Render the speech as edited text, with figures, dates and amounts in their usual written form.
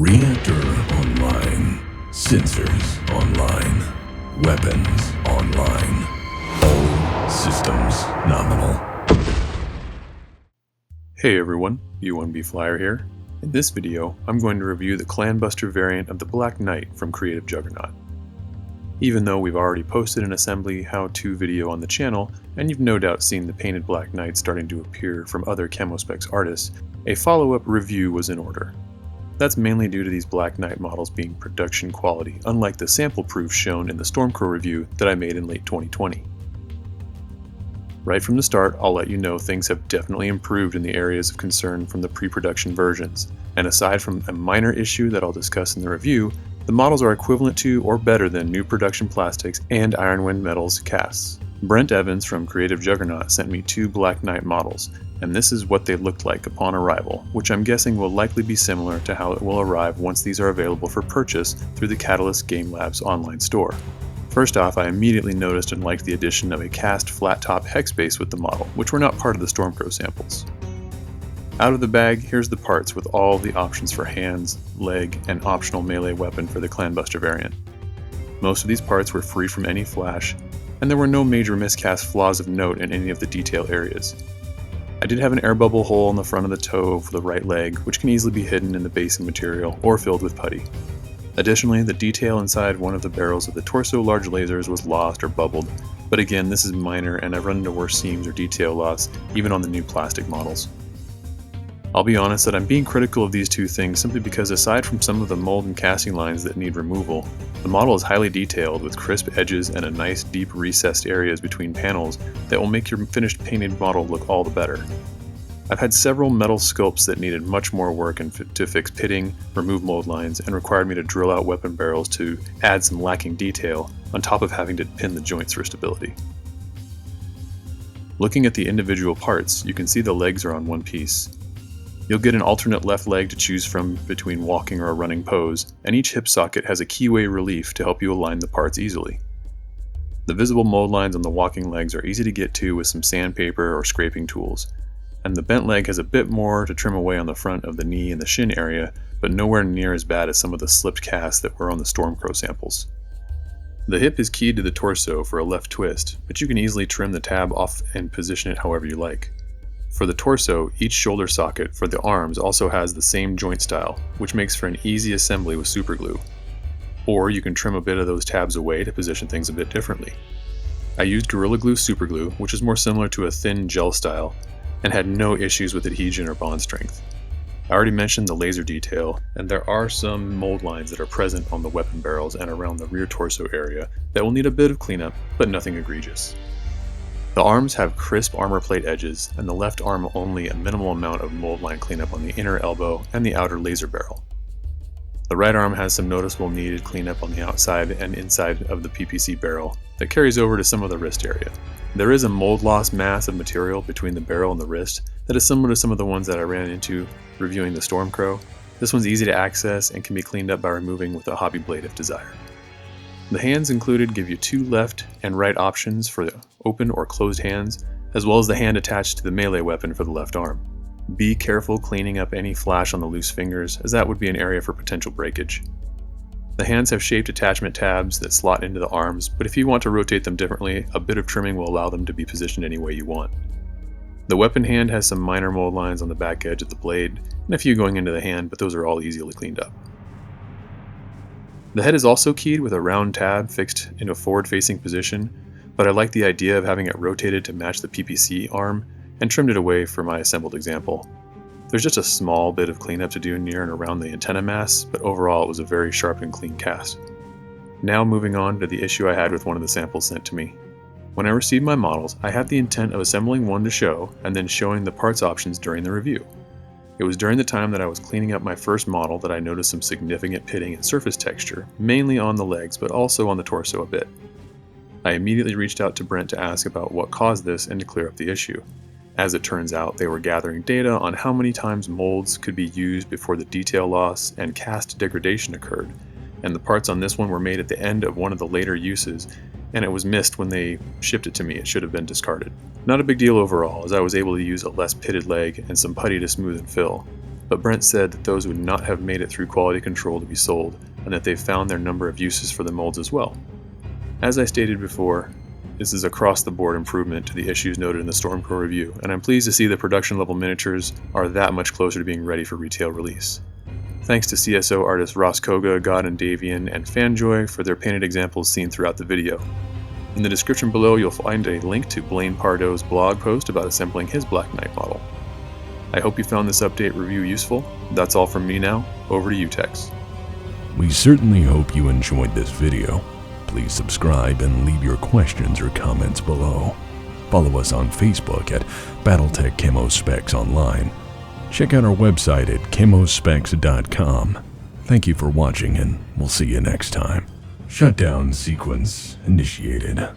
Reactor online. Sensors online. Weapons online. All systems nominal. Hey everyone, U1B Flyer here. In this video, I'm going to review the Clanbuster variant of the Black Knight from Creative Juggernaut. Even though we've already posted an assembly how-to video on the channel, and you've no doubt seen the painted Black Knight starting to appear from other Chemospecs artists, a follow-up review was in order. That's mainly due to these Black Knight models being production quality, unlike the sample proofs shown in the Stormcrow review that I made in late 2020. Right from the start, I'll let you know things have definitely improved in the areas of concern from the pre-production versions, and aside from a minor issue that I'll discuss in the review, the models are equivalent to or better than new production plastics and Ironwind Metals casts. Brent Evans from Creative Juggernaut sent me 2 Black Knight models, and this is what they looked like upon arrival, which I'm guessing will likely be similar to how it will arrive once these are available for purchase through the Catalyst Game Labs online store. First off, I immediately noticed and liked the addition of a cast flat-top hex base with the model, which were not part of the Stormcrow samples. Out of the bag, here's the parts with all the options for hands, leg, and optional melee weapon for the Clanbuster variant. Most of these parts were free from any flash, and there were no major miscast flaws of note in any of the detail areas. I did have an air bubble hole on the front of the toe for the right leg, which can easily be hidden in the basing material or filled with putty. Additionally, the detail inside one of the barrels of the torso large lasers was lost or bubbled, but again, this is minor and I've run into worse seams or detail loss even on the new plastic models. I'll be honest that I'm being critical of these two things simply because aside from some of the mold and casting lines that need removal, the model is highly detailed with crisp edges and a nice deep recessed areas between panels that will make your finished painted model look all the better. I've had several metal sculpts that needed much more work to fix pitting, remove mold lines, and required me to drill out weapon barrels to add some lacking detail on top of having to pin the joints for stability. Looking at the individual parts, you can see the legs are on one piece. You'll get an alternate left leg to choose from between walking or a running pose, and each hip socket has a keyway relief to help you align the parts easily. The visible mold lines on the walking legs are easy to get to with some sandpaper or scraping tools, and the bent leg has a bit more to trim away on the front of the knee and the shin area, but nowhere near as bad as some of the slipped casts that were on the Stormcrow samples. The hip is keyed to the torso for a left twist, but you can easily trim the tab off and position it however you like. For the torso, each shoulder socket for the arms also has the same joint style, which makes for an easy assembly with superglue. Or you can trim a bit of those tabs away to position things a bit differently. I used Gorilla Glue superglue, which is more similar to a thin gel style, and had no issues with adhesion or bond strength. I already mentioned the laser detail, and there are some mold lines that are present on the weapon barrels and around the rear torso area that will need a bit of cleanup, but nothing egregious. The arms have crisp armor plate edges, and the left arm only a minimal amount of mold line cleanup on the inner elbow and the outer laser barrel. The right arm has some noticeable needed cleanup on the outside and inside of the PPC barrel that carries over to some of the wrist area. There is a mold loss mass of material between the barrel and the wrist that is similar to some of the ones that I ran into reviewing the Stormcrow. This one's easy to access and can be cleaned up by removing with a hobby blade if desired. The hands included give you 2 left and right options for the open or closed hands, as well as the hand attached to the melee weapon for the left arm. Be careful cleaning up any flash on the loose fingers, as that would be an area for potential breakage. The hands have shaped attachment tabs that slot into the arms, but if you want to rotate them differently, a bit of trimming will allow them to be positioned any way you want. The weapon hand has some minor mold lines on the back edge of the blade, and a few going into the hand, but those are all easily cleaned up. The head is also keyed with a round tab fixed in a forward-facing position, but I like the idea of having it rotated to match the PPC arm and trimmed it away for my assembled example. There's just a small bit of cleanup to do near and around the antenna mass, but overall it was a very sharp and clean cast. Now moving on to the issue I had with one of the samples sent to me. When I received my models, I had the intent of assembling one to show and then showing the parts options during the review. It was during the time that I was cleaning up my first model that I noticed some significant pitting and surface texture, mainly on the legs but also on the torso a bit. I immediately reached out to Brent to ask about what caused this and to clear up the issue. As it turns out, they were gathering data on how many times molds could be used before the detail loss and cast degradation occurred, and the parts on this one were made at the end of one of the later uses, and it was missed when they shipped it to me. It should have been discarded. Not a big deal overall, as I was able to use a less pitted leg and some putty to smooth and fill. but Brent said that those would not have made it through quality control to be sold, and that they've found their number of uses for the molds as well. As I stated before, this is across-the-board improvement to the issues noted in the Stormcore review, and I'm pleased to see the production-level miniatures are that much closer to being ready for retail release. Thanks to CSO artists Ross Koga, God and Davian, and Fanjoy for their painted examples seen throughout the video. In the description below, you'll find a link to Blaine Pardoe's blog post about assembling his Black Knight model. I hope you found this update review useful. That's all from me now. Over to you, Tex. We certainly hope you enjoyed this video. Please subscribe and leave your questions or comments below. Follow us on Facebook at Battletech Camo Specs Online. Check out our website at camospecs.com. Thank you for watching, and we'll see you next time. Shutdown sequence initiated.